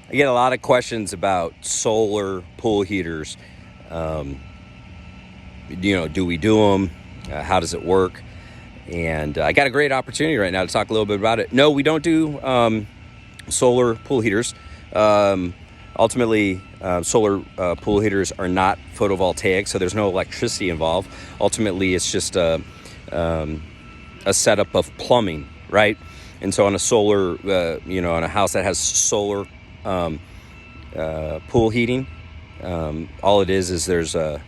I get a lot of questions about solar pool heaters. Um, do we do them? How does it work? And I got a great opportunity right now to talk a little bit about it. No, we don't do solar pool heaters. Ultimately, solar pool heaters are not photovoltaic, so there's no electricity involved. Ultimately, it's just a setup of plumbing, right? And so on a solar, on a house that has solar pool heating, all it is there's a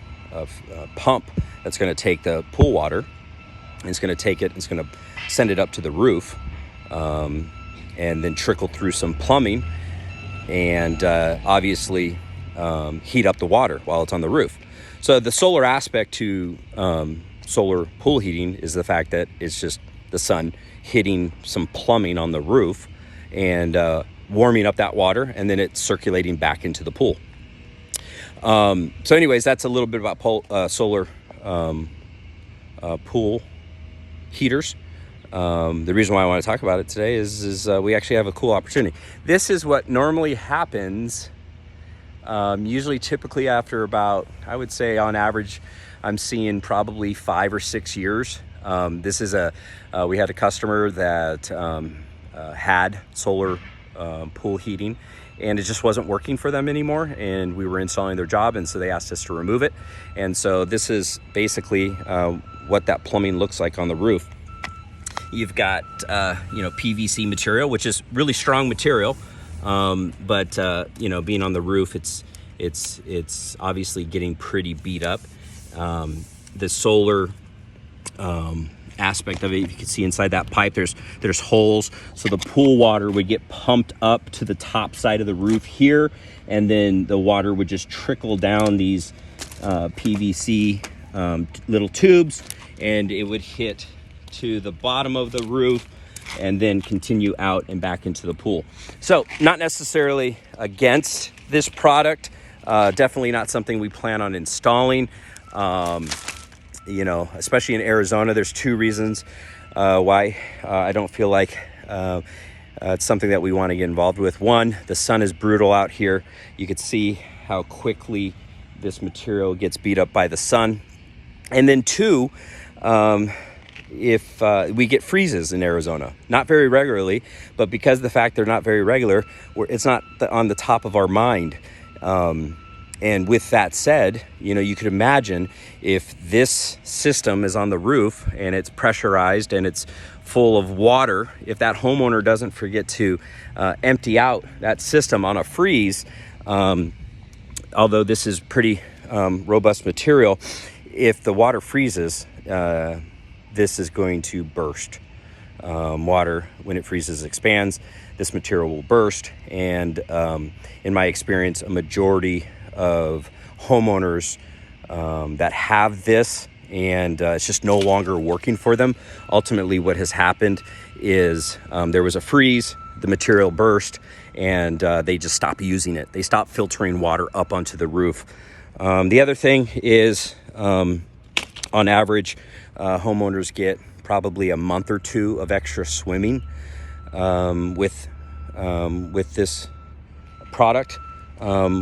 pump that's going to take the pool water, and it's going to take it, it's going to send it up to the roof, and then trickle through some plumbing, and obviously heat up the water while it's on the roof. So the solar aspect to solar pool heating is the fact that it's just the sun hitting some plumbing on the roof and warming up that water, and then it's circulating back into the pool. So anyways, that's a little bit about solar pool heaters. The reason why I want to talk about it today is we actually have a cool opportunity. This is what normally happens, usually typically after about, I would say on average, I'm seeing probably 5 or 6 years. This is we had a customer that had solar pool heating, and it just wasn't working for them anymore, and we were installing their job, and so they asked us to remove it. And so this is basically what that plumbing looks like on the roof. You've got PVC material, which is really strong material, but being on the roof, it's obviously getting pretty beat up. The solar aspect of it, you can see inside that pipe there's holes, so the pool water would get pumped up to the top side of the roof here, and then the water would just trickle down these PVC little tubes, and it would hit to the bottom of the roof and then continue out and back into the pool. So not necessarily against this product, definitely not something we plan on installing. Especially in Arizona, there's 2 reasons why I don't feel like it's something that we want to get involved with. One, the sun is brutal out here. You could see how quickly this material gets beat up by the sun. And then 2, if we get freezes in Arizona, not very regularly, but because of the fact they're not very regular, it's not on the top of our mind. And with that said, you could imagine if this system is on the roof and it's pressurized and it's full of water, if that homeowner doesn't forget to empty out that system on a freeze, although this is pretty robust material, if the water freezes, this is going to burst. Water, when it freezes, expands. This material will burst, and in my experience, a majority of homeowners that have this, and it's just no longer working for them. Ultimately, what has happened is there was a freeze, the material burst, and they just stopped using it. They stopped filtering water up onto the roof. The other thing is, on average, homeowners get probably a month or 2 of extra swimming with this product,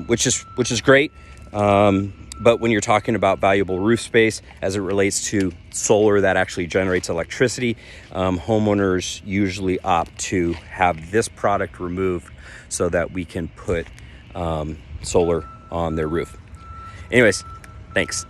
which is great. But when you're talking about valuable roof space as it relates to solar that actually generates electricity, homeowners usually opt to have this product removed so that we can put solar on their roof. Anyways, thanks.